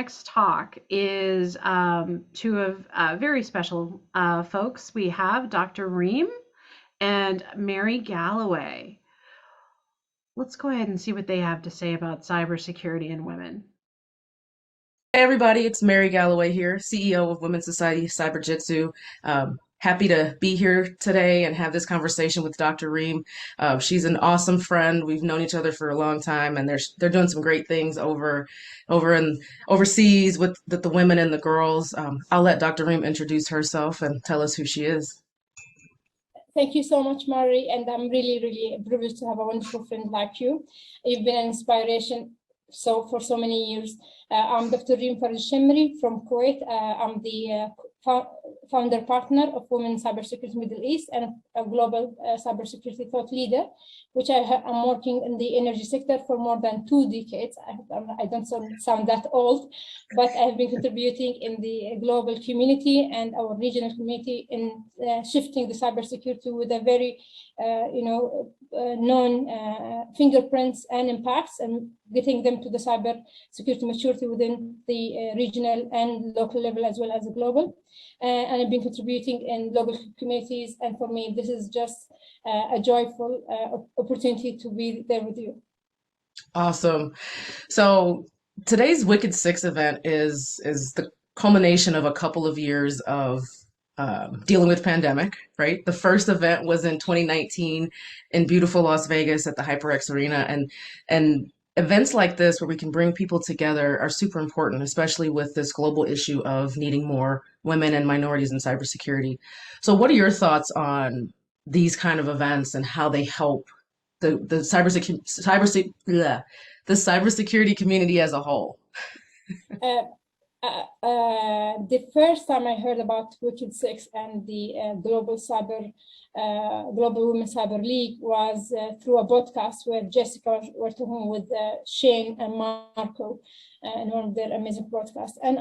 next talk is two of very special folks. We have Dr. Reem and Mary Galloway. Let's go ahead and see what they have to say about cybersecurity and women. Hey everybody, it's Mary Galloway here, CEO of Women's Society Cyber Jitsu. Happy to be here today and have this conversation with Dr. Reem. She's an awesome friend. We've known each other for a long time, and they're doing some great things over in overseas with the women and the girls. I'll let Dr. Reem introduce herself and tell us who she is. Thank you so much, Mary, and I'm really privileged to have a wonderful friend like you. You've been an inspiration for so many years. I'm Dr. Reem Faraj Alshammar from Kuwait. I'm the founder partner of Women Cybersecurity Middle East and a global cybersecurity thought leader, which I'm working in the energy sector for more than 2 decades. I don't sound that old, but I've been contributing in the global community and our regional community in shifting the cybersecurity with a very known fingerprints and impacts, and getting them to the cyber security maturity within the regional and local level as well as the global. And I've been contributing in local communities, and for me this is just a joyful opportunity to be there with you. Awesome. So today's Wicked Six event is the culmination of a couple of years of dealing with pandemic, right? The first event was in 2019 in beautiful Las Vegas at the HyperX Arena, and events like this where we can bring people together are super important, especially with this global issue of needing more women and minorities in cybersecurity. So what are your thoughts on these kind of events and how they help the cybersecurity community as a whole? The first time I heard about Wicked Six and the Global Women Cyber League was through a podcast where Jessica were talking with Shane and Marco in one of their amazing podcasts, and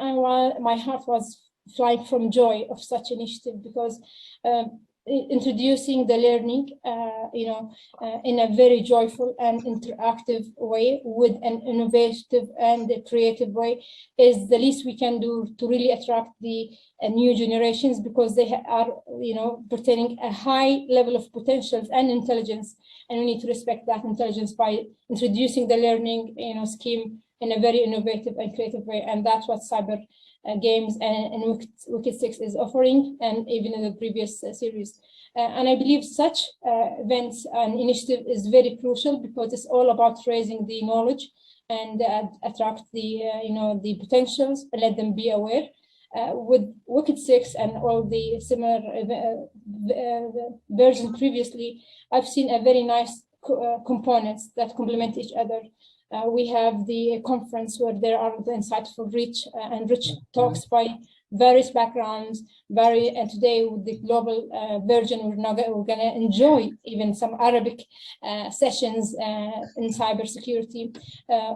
my heart was flying from joy of such initiative, because introducing the learning, in a very joyful and interactive way with an innovative and creative way is the least we can do to really attract the new generations, because they are, pertaining a high level of potentials and intelligence, and we need to respect that intelligence by introducing the learning, scheme in a very innovative and creative way, and that's what cyber games and Wicked Six is offering, and even in the previous series. And I believe such events and initiative is very crucial, because it's all about raising the knowledge and attract the the potentials and let them be aware. With Wicked Six and all the similar versions previously, I've seen a very nice components that complement each other. We have the conference where there are the insightful rich talks by various backgrounds, and today with the global version, we're going to enjoy even some Arabic sessions in cybersecurity.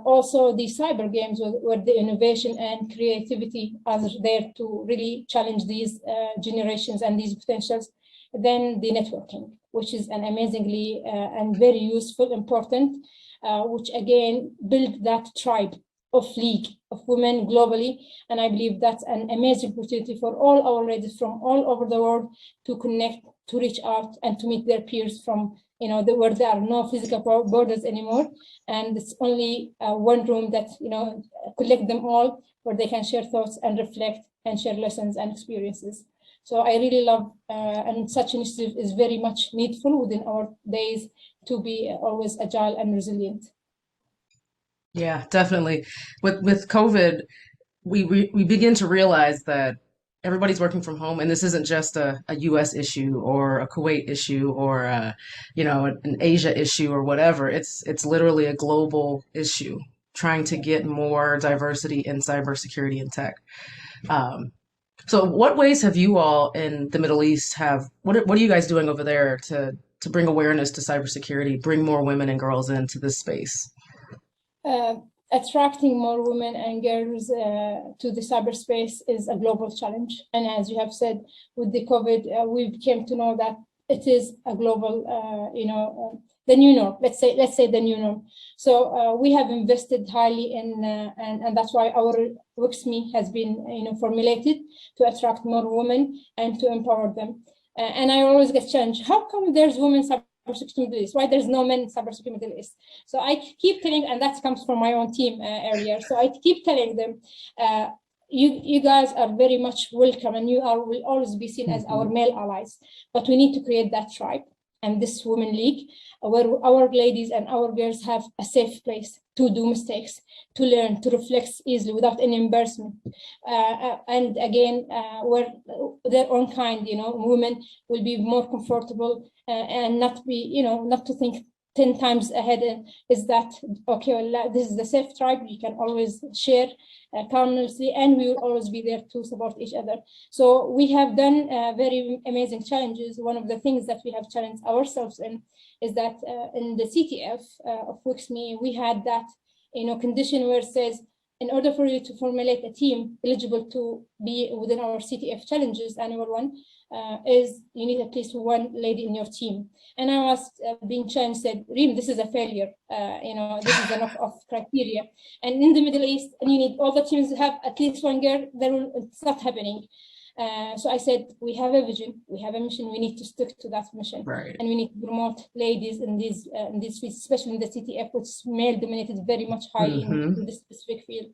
Also the cyber games where the innovation and creativity are there to really challenge these generations and these potentials. Then the networking, which is an amazingly and very useful, important, which again build that tribe of league of women globally. And I believe that's an amazing opportunity for all our ladies from all over the world to connect, to reach out, and to meet their peers from where there are no physical borders anymore, and it's only one room that collect them all, where they can share thoughts and reflect and share lessons and experiences. So I really love, and such initiative is very much needful within our days to be always agile and resilient. Yeah, definitely. With COVID, we begin to realize that everybody's working from home, and this isn't just a US issue or a Kuwait issue or an Asia issue or whatever. It's literally a global issue, trying to get more diversity in cybersecurity and tech. So what ways have you all in the Middle East what are you guys doing over there to bring awareness to cybersecurity, bring more women and girls into this space? Attracting more women and girls to the cyberspace is a global challenge. And as you have said, with the COVID, we came to know that it is a global, the new norm. Let's say the new norm. So we have invested highly in, and that's why our WIXME has been, formulated to attract more women and to empower them. And I always get challenged. How come there's women cybersecurity Middle East? Why there's no men cybersecurity Middle East? So I keep telling, and that comes from my own team earlier. So I keep telling them, you guys are very much welcome, and will always be seen as our male allies. But we need to create that tribe and this women league where our ladies and our girls have a safe place to do mistakes, to learn, to reflect easily without any embarrassment. And again, where their own kind, women will be more comfortable and not be, not to think 10 times ahead. Is that okay? Well, this is the safe tribe. You can always share calmly, and we will always be there to support each other. So we have done very amazing challenges. One of the things that we have challenged ourselves in is that in the CTF of WIXME, we had that condition where it says, in order for you to formulate a team eligible to be within our CTF challenges, annual one, is you need at least one lady in your team. And I was being challenged, said, Reem, this is a failure. This is enough of criteria. And in the Middle East, and you need all the teams to have at least one girl. It's not happening. So I said, we have a vision, we have a mission. We need to stick to that mission, Right. and we need to promote ladies in these fields, especially in the CTF, which is male-dominated very much highly in this specific field.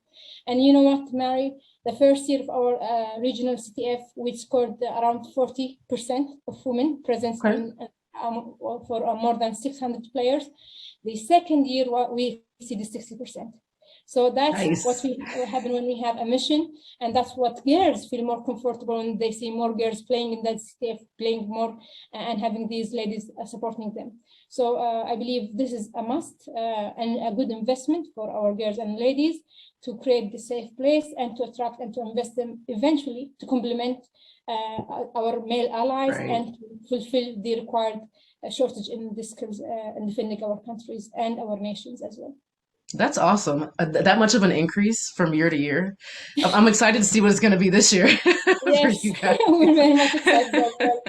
And you know what, Mary? The first year of our regional CTF, we scored around 40% of women present for more than 600 players. The second year, we exceeded 60%. So that's nice. What happen when we have a mission, and that's what girls feel more comfortable when they see more girls playing in that CTF, playing more, and having these ladies supporting them. So I believe this is a must and a good investment for our girls and ladies to create the safe place and to attract and to invest them eventually to complement our male allies, right, and to fulfill the required shortage in this skills in defending our countries and our nations as well. That's awesome. That much of an increase from year to year. I'm excited to see what it's going to be this year. Yes, for you guys. We're very much excited as well.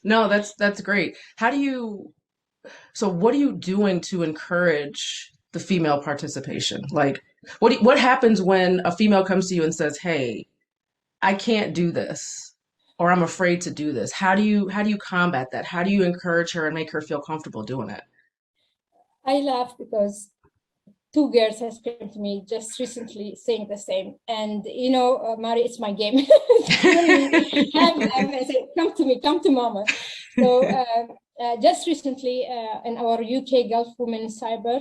No, that's great. So what are you doing to encourage the female participation? Like, what happens when a female comes to you and says, hey, I can't do this, or I'm afraid to do this? How do you combat that? How do you encourage her and make her feel comfortable doing it? I laugh because two girls have come to me just recently saying the same. And, Mari, it's my game. I said, come to mama. So just recently in our UK Gulf Women Cyber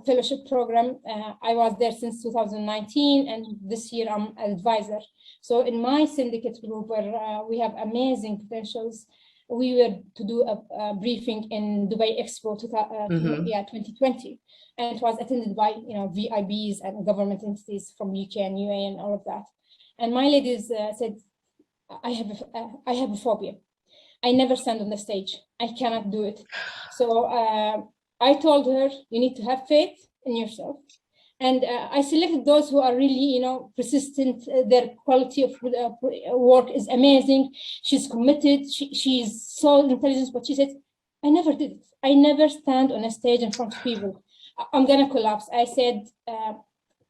Fellowship Program, I was there since 2019, and this year I'm an advisor. So in my syndicate group, where we have amazing potentials, we were to do a briefing in Dubai Expo 2020, and it was attended by VIBs and government entities from UK and UAE and all of that. And my ladies said, I have a phobia. I never stand on the stage. I cannot do it. So I told her, you need to have faith in yourself. And I selected those who are really, persistent. Their quality of work is amazing. She's committed. She's so intelligent. But she said, I never did it. I never stand on a stage in front of people. I'm going to collapse. I said,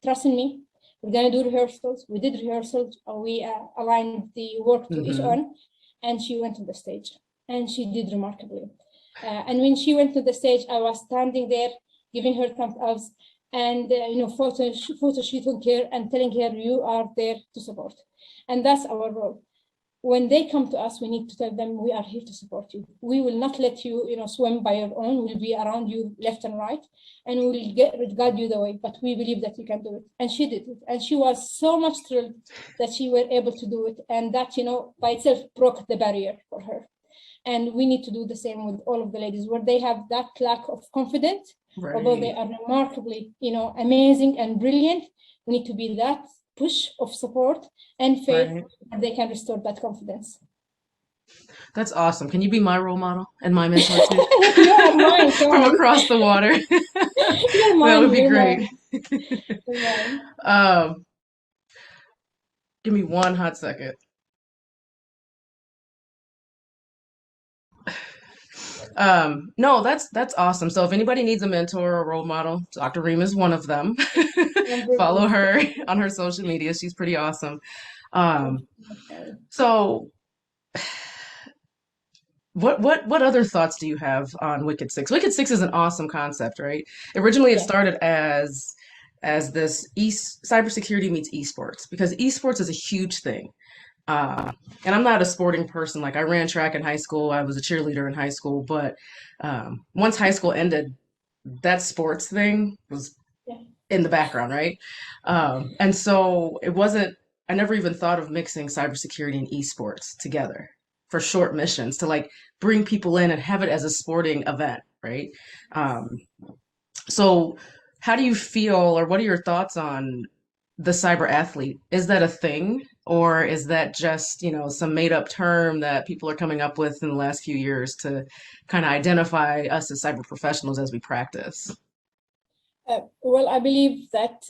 trust in me. We're going to do rehearsals. We did rehearsals. We aligned the work to each one. And she went to the stage. And she did remarkably. And when she went to the stage, I was standing there, giving her thumbs up, and photo shooting her and telling her, you are there to support. And that's our role. When they come to us, we need to tell them, we are here to support you. We will not let you, swim by your own. We'll be around you left and right, and we will guide you the way. But we believe that you can do it. And she did it. And she was so much thrilled that she were able to do it. And that, by itself broke the barrier for her. And we need to do the same with all of the ladies, where they have that lack of confidence. Right. Although they are remarkably, amazing and brilliant, we need to be that push of support and faith, right, that they can restore that confidence. That's awesome. Can you be my role model and my mentor too? You are mine, from across the water. You're mine, that would be great. Give me one hot second. No, that's awesome. So if anybody needs a mentor or role model, Dr. Reem is one of them. I'm very Follow pleased. her on her social media. She's pretty awesome. Thank Um, you so much, Mary. so what other thoughts do you have on Wicked Six? Wicked Six is an awesome concept, right? Originally, it Yes. started as this cybersecurity meets esports because esports is a huge thing. And I'm not a sporting person. Like I ran track in high school, I was a cheerleader in high school, but once high school ended, that sports thing was Yeah. in the background, right? And so it wasn't, I never even thought of mixing cybersecurity and esports together for short missions to like bring people in and have it as a sporting event, right? Um, so how do you feel, or what are your thoughts on the cyber athlete? Is that a thing, or is that just, some made up term that people are coming up with in the last few years to kind of identify us as cyber professionals as we practice? Well, I believe that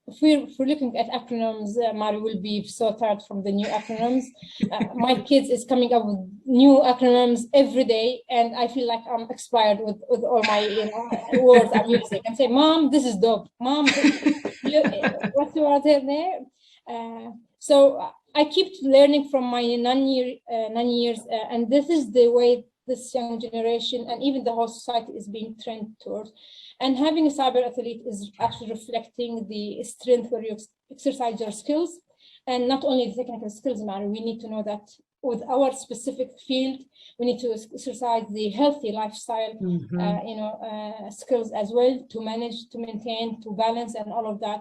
if we're looking at acronyms, Mari will be so tired from the new acronyms. My kids is coming up with new acronyms every day, and I feel like I'm expired with all my words I'm using. And say, Mom, this is dope. Mom, what's the word there? So I keep learning from my 9 years, and this is the way this young generation and even the whole society is being trained towards. And having a cyber athlete is actually reflecting the strength where you exercise your skills, and not only the technical skills matter. We need to know that with our specific field, we need to exercise the healthy lifestyle, skills as well to manage, to maintain, to balance, and all of that.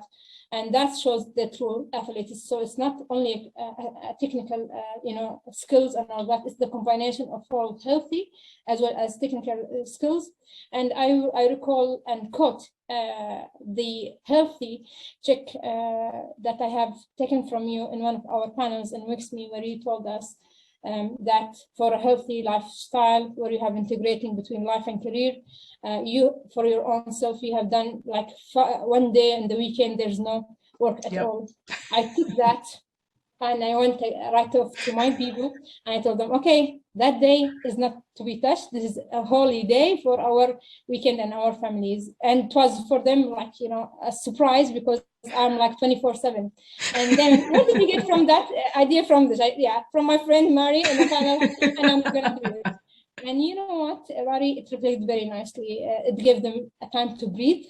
And that shows the true athlete. So it's not only a technical, skills and all that. It's the combination of all healthy as well as technical skills. And I recall and quote the healthy check that I have taken from you in one of our panels in WixMe, where you told us that for a healthy lifestyle, where you have integrating between life and career, you, for your own self, you have done like one day and the weekend, there's no work at all. I took that and I went right off to my people and I told them, okay, that day is not to be touched. This is a holy day for our weekend and our families. And it was for them like, a surprise because I'm like 24/7. And then what did you get from that idea from this? From my friend Mari in the panel, and I'm gonna do it. And you know what, Mari, it reflected very nicely. It gave them a time to breathe.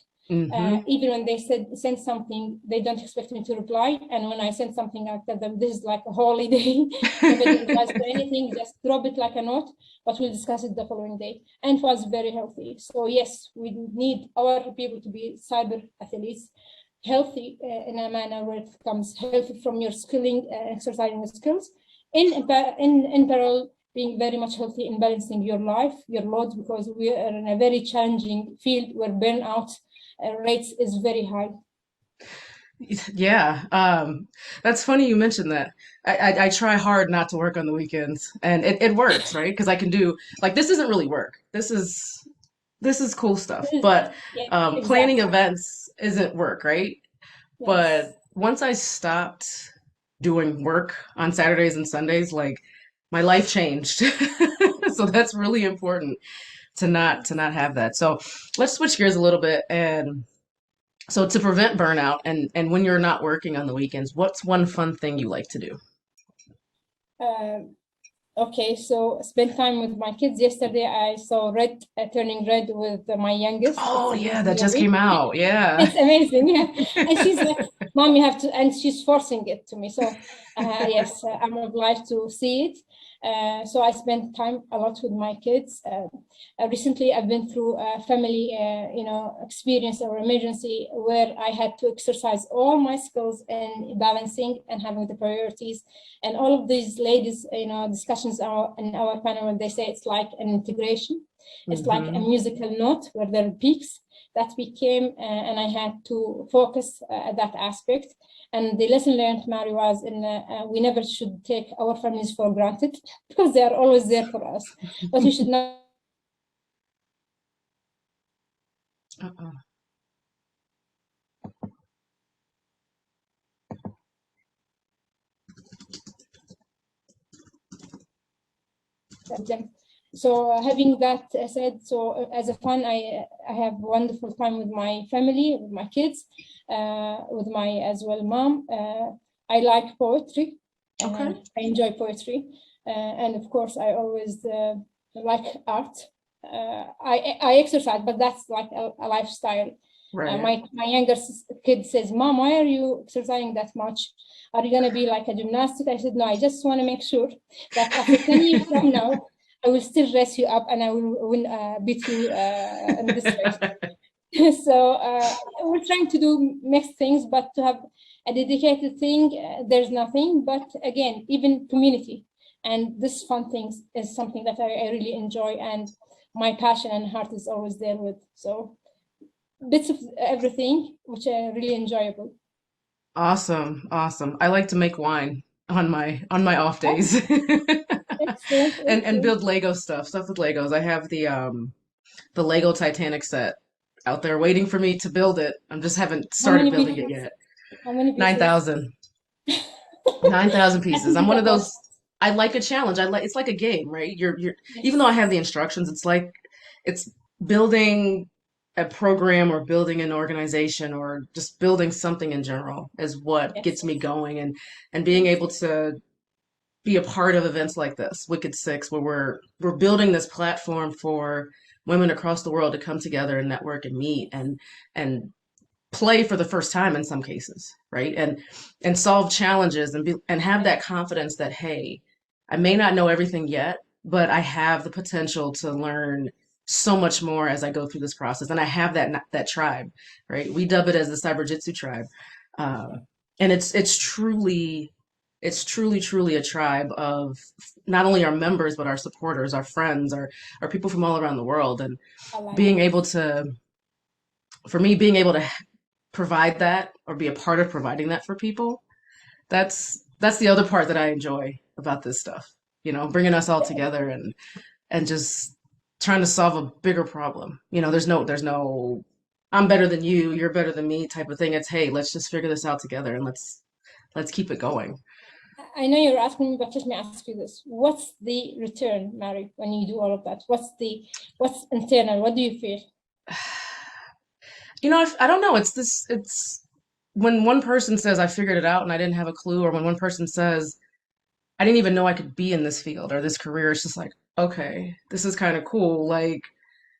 Even when they send something, they don't expect me to reply. And when I send something, I tell them this is like a holiday. Nobody replies to anything, just drop it like a note, but we'll discuss it the following day. And it was very healthy. So yes, we need our people to be cyber athletes, healthy in a manner where it comes healthy from your skilling, exercising the skills, in parallel, being very much healthy in balancing your life, your loads, because we are in a very challenging field where burnout rates is very high. Yeah, that's funny you mentioned that. I try hard not to work on the weekends, and it works, right? Because I can do like this isn't really work. This is cool stuff, but planning events isn't work, right? Yes. But once I stopped doing work on Saturdays and Sundays, like my life changed. So that's really important to not have that. So let's switch gears a little bit. And so to prevent burnout and when you're not working on the weekends, what's one fun thing you like to do? Okay, so spend time with my kids. Yesterday, I saw Red turning red with my youngest. Oh yeah, that just came out. Yeah. It's amazing. Yeah, and she's like, "Mom, you have to," and she's forcing it to me. So yes, I'm obliged to see it. So I spend time a lot with my kids. Recently, I've been through a family, experience or emergency where I had to exercise all my skills in balancing and having the priorities. And all of these ladies, discussions are in our panel when they say it's like an integration. It's like a musical note where there are peaks that became, and I had to focus at that aspect. And the lesson learned, Mary, was we never should take our families for granted because they are always there for us. But we should not. Them So having that said, so as a fun, I have wonderful time with my family, with my kids, with my as well mom. I like poetry. Okay. I enjoy poetry, and of course, I always like art. I exercise, but that's like a lifestyle. Right. My younger kid says, "Mom, why are you exercising that much? Are you gonna be like a gymnastic?" I said, "No, I just want to make sure that after 10 years from now, I will still dress you up and I will beat you in this race." So we're trying to do mixed things, but to have a dedicated thing, there's nothing. But again, even community and this fun things is something that I really enjoy, and my passion and heart is always there with. So bits of everything, which are really enjoyable. Awesome, awesome. I like to make wine on my off Oh, days. excellent, And excellent. build Lego stuff with Legos. I have the Lego Titanic set out there waiting for me to build it. I just haven't How started many building it pieces? yet. How many Nine pieces? thousand, 9,000 I pieces. think I'm it's one a of lot. those, I like a challenge. I like it's like a game, right? You're even though I Yes, have the instructions, it's like it's building a program or building an organization or just building something in general is what yes, gets me going and being yes. able to be a part of events like this, Wicked Six, where we're building this platform for women across the world to come together and network and meet and play for the first time in some cases, right? And solve challenges and have that confidence that, hey, I may not know everything yet, but I have the potential to learn so much more as I go through this process. And I have that tribe, right? We dub it as the Cyber Jitsu tribe. And it's truly a tribe of not only our members, but our supporters, our friends, our people from all around the world. And I like being it. able to, for me, being able to provide that or be a part of providing that for people, that's the other part that I enjoy about this stuff. Bringing us all together and just trying to solve a bigger problem. There's no I'm better than you, you're better than me type of thing. It's, hey, let's just figure this out together and let's keep it going. I know you're asking me, but let me ask you this. What's the return, Mary, when you do all of that? What's internal? What do you feel? I don't know. It's when one person says I figured it out and I didn't have a clue, or when one person says I didn't even know I could be in this field or this career, it's just like, okay, this is kind of cool. Like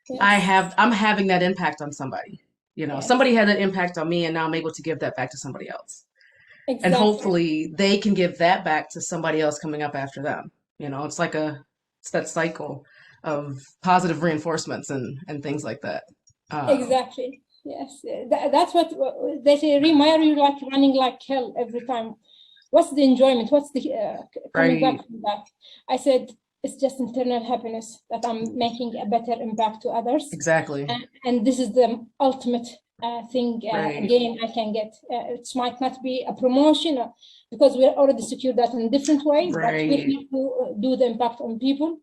Yes, I'm having that impact on somebody. yes, Somebody had an impact on me and now I'm able to give that back to somebody else. And exactly. hopefully they can give that back to somebody else coming up after them. It's that cycle of positive reinforcements and things like that. Um, Exactly. Yes. That's what they say. Reem, why are you like running like hell every time? What's the enjoyment? What's the coming back right. from that? I said, it's just internal happiness that I'm making a better impact to others. Exactly. And this is the ultimate thing Right. again I can get. It might not be a promotion because we're already secured that in different ways, but we're Right. here to do the impact on people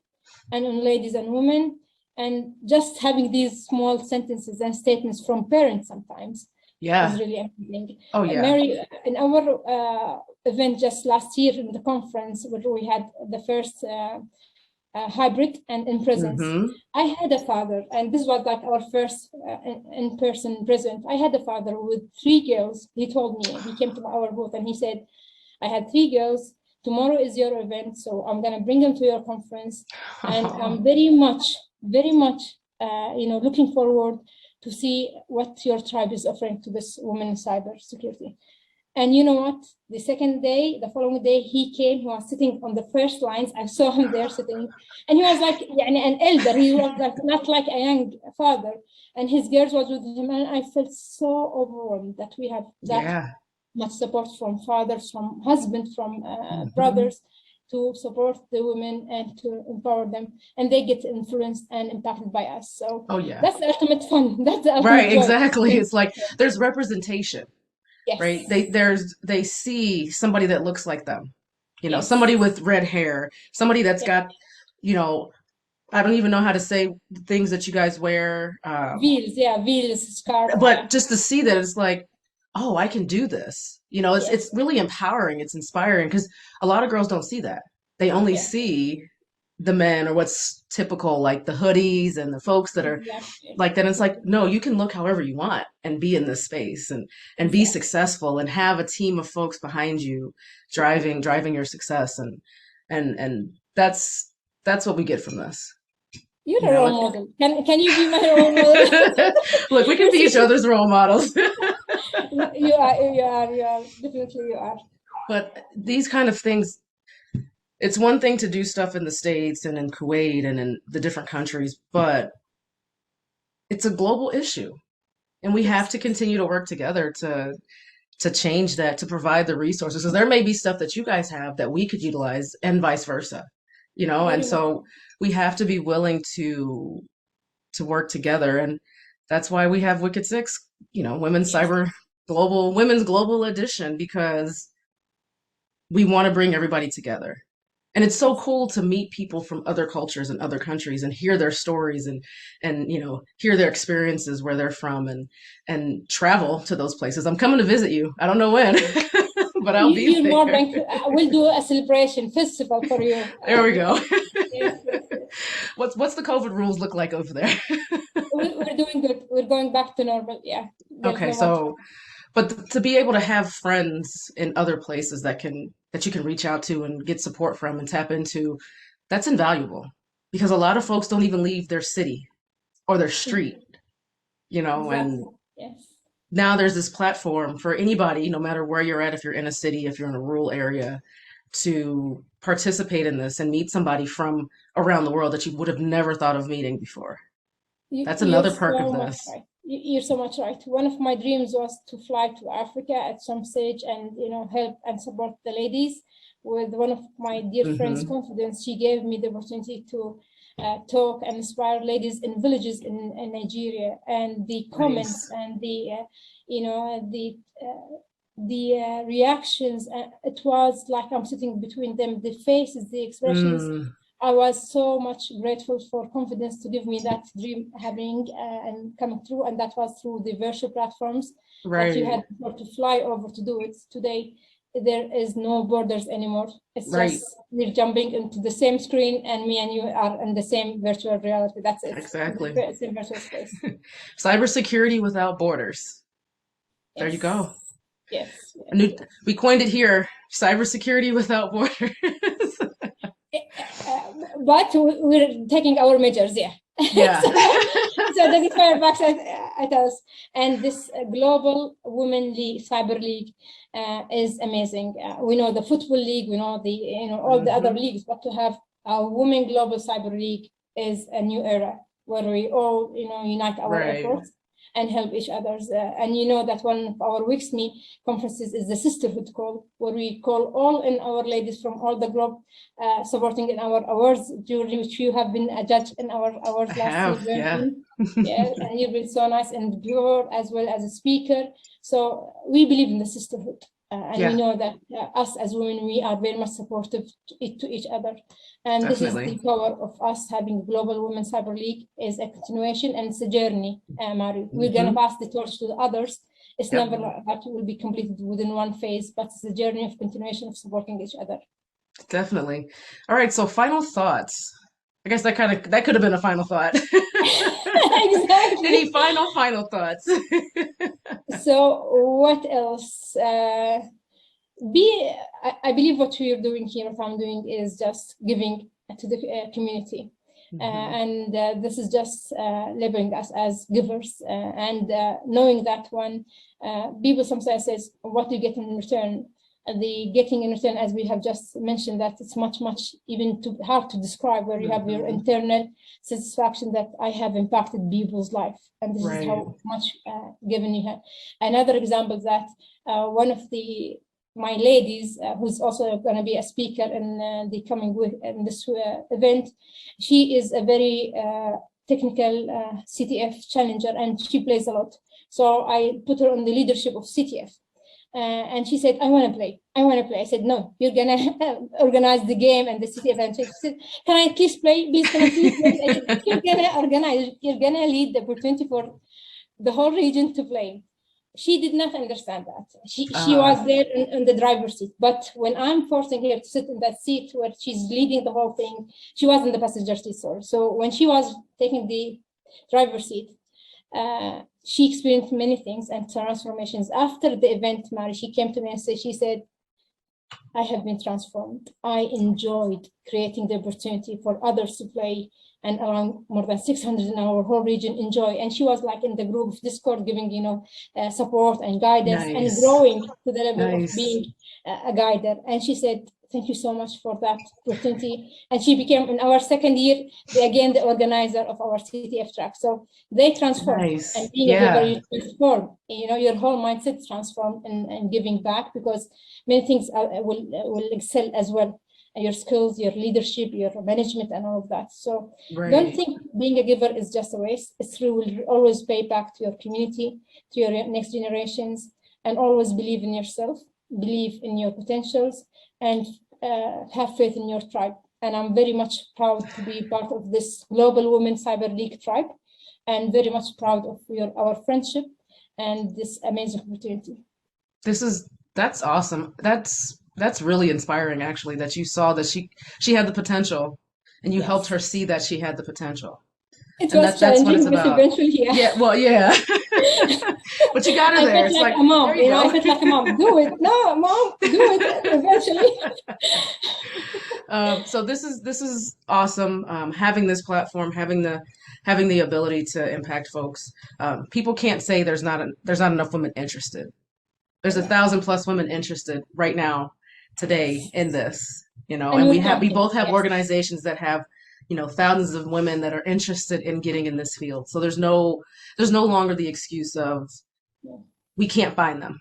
and on ladies and women. And just having these small sentences and statements from parents sometimes is Yeah. really amazing. Oh yeah. Mary, in our event just last year in the conference where we had the first hybrid and in presence. Mm-hmm. I had a father, and this was like our first in-person present. I had a father with 3 girls. He told me, he came to our booth and he said, I had 3 girls. Tomorrow is your event, so I'm gonna bring them to your conference, and I'm very much, looking forward to see what your tribe is offering to this woman in cyber security. And you know what? The following day, he came. He was sitting on the first lines. I saw him there sitting, and he was like an elder. He was like not like a young father, and his girls was with him. And I felt so overwhelmed that we have that Yeah. much support from fathers, from husbands, from Mm-hmm. brothers to support the women and to empower them, and they get influenced and impacted by us. So Oh yeah. that's the ultimate fun. That's the ultimate Right, joy. exactly. It's like there's representation, right? Yes, They see somebody that looks like them. yes, Somebody with red hair, somebody that's yes. got, you know, I don't even know how to say the things that you guys wear. Veils, yeah, veils, scarf, yeah, But just to see that it's like, oh, I can do this. It's yes, really empowering. It's inspiring because a lot of girls don't see that. They only yes, see the men or what's typical, like the hoodies and the folks that are Exactly. like, then it's like, no, you can look however you want and be in this space and be Exactly. successful and have a team of folks behind you driving your success. And that's what we get from this. You're You a know, role model. Can you be my role model? look, we can be each other's role models. You are. Definitely you are. But these kind of things, it's one thing to do stuff in the States and in Kuwait and in the different countries, but it's a global issue. And we have Yes. to continue to work together to change that, to provide the resources. So there may be stuff that you guys have that we could utilize and vice versa, you know, and Very much. so we have to be willing to work together. And that's why we have Wicked Six, you know, Women's Global Edition, because we want to bring everybody together. And it's so cool to meet people from other cultures and other countries and hear their stories and you know, hear their experiences where they're from and travel to those places. I'm coming to visit you. I don't know when, but I'll be You're more there. than, we'll do a celebration festival for you. There we go. Yes. What's the COVID rules look like over there? We're doing good. We're going back to normal. Yeah. There's Okay, no so but to be able to have friends in other places that you can reach out to and get support from and tap into, that's invaluable because a lot of folks don't even leave their city or their street, you know, Exactly. and Yes. now there's this platform for anybody, no matter where you're at, if you're in a city, if you're in a rural area, to participate in this and meet somebody from around the world that you would have never thought of meeting before. That's You're another perk so of much this. right. You're so much right. One of my dreams was to fly to Africa at some stage and, you know, help and support the ladies. With one of my dear friends' confidence, she gave me the opportunity to talk and inspire ladies in villages in Nigeria. And the comments Nice. and you know, the reactions, it was like I'm sitting between them, the faces, the expressions. Mm, I was so much grateful for confidence to give me that dream happening and coming through. And that was through the virtual platforms that you right, had to fly over to do it. Today, there is no borders anymore. It's right. just we're jumping into the same screen and me and you are in the same virtual reality. That's it. Exactly. The same virtual space. Cybersecurity without borders. There you Yes. go. Yes. We coined it here, cybersecurity without borders. But we're taking our measures, yeah. Yeah. So that is fire backs at us. And this global women league, cyber league, is amazing. We know the football league, we know the, you know, all the other leagues, but to have a women global cyber league is a new era where we all, you know, unite our efforts and help each others. And you know that one of our WIXME conferences is the Sisterhood Call, where we call all in our ladies from all the globe supporting in our awards, during which you have been a judge in our awards last year. Yeah. Yeah, and you've been so nice and pure as well as a speaker. So we believe in the sisterhood. And we know that us as women, we are very much supportive to each other. And Definitely. This is the power of us having Global Women Cyber League is a continuation and it's a journey, Mari. We're going to pass the torch to the others. It's never that will be completed within one phase, but it's a journey of continuation of supporting each other. Definitely. All right, so final thoughts. I guess that could have been a final thought. Exactly. Any final thoughts? So what else? I believe what we are doing here, what I'm doing is just giving to the community. And this is just labeling us as givers and knowing that when people sometimes says, what do you get in return? The getting in return, as we have just mentioned, that it's much even too hard to describe, where you have your internal satisfaction that I have impacted people's life, and this is how much given you have. Another example is that one of my ladies, who's also going to be a speaker in the coming week in this event, she is a very technical CTF challenger, and she plays a lot. So I put her on the leadership of CTF. And she said, I want to play. I said, no, you're going to organize the game and the city event. She said, can I please play? Please, can I please play? I said, you're going to organize, you're going to lead the opportunity for the whole region to play. she did not understand that. She was there in the driver's seat. But when I'm forcing her to sit in that seat where she's leading the whole thing, she was in the passenger seat. So when she was taking the driver's seat, she experienced many things and transformations. After the event, Mary, she came to me and she said, I have been transformed. I enjoyed creating the opportunity for others to play, and around more than 600 in our whole region enjoy. And she was like in the group of Discord giving, support and guidance and growing to the level of being a guider. And she said, thank you so much for that opportunity. And she became, in our second year, again, the organizer of our CTF track. So they transformed. And being a giver, you transform. Your whole mindset transformed and giving back, because many things will excel as well. Your skills, your leadership, your management, and all of that. So don't think being a giver is just a waste. It will always pay back to your community, to your next generations, and always believe in yourself, believe in your potentials, and have faith in your tribe. And I'm very much proud to be part of this Global Women Cyber League tribe, and very much proud of our friendship and this amazing opportunity. That's awesome. That's really inspiring, actually, that you saw that she had the potential, and you helped her see that she had the potential. It was challenging, what it's about. But eventually, But you got her there. It's like a mom. I felt like a mom. Do it. No, mom, do it eventually. So this is awesome. Having this platform, having the ability to impact folks. People can't say there's not enough women interested. There's 1,000+ women interested right now, today, in this, and we both have organizations that have, thousands of women that are interested in getting in this field. So there's no longer the excuse of we can't find them.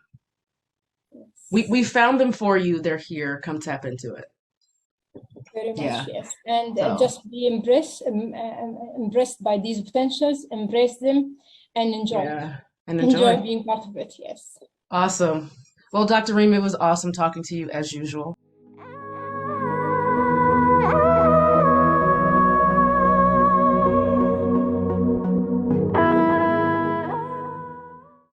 We found them for you. They're here. Come tap into it. Very much, yes. And just be embraced by these potentials, embrace them, and enjoy. And enjoy being part of it. Yes. Awesome. Well, Dr. Reem, it was awesome talking to you as usual.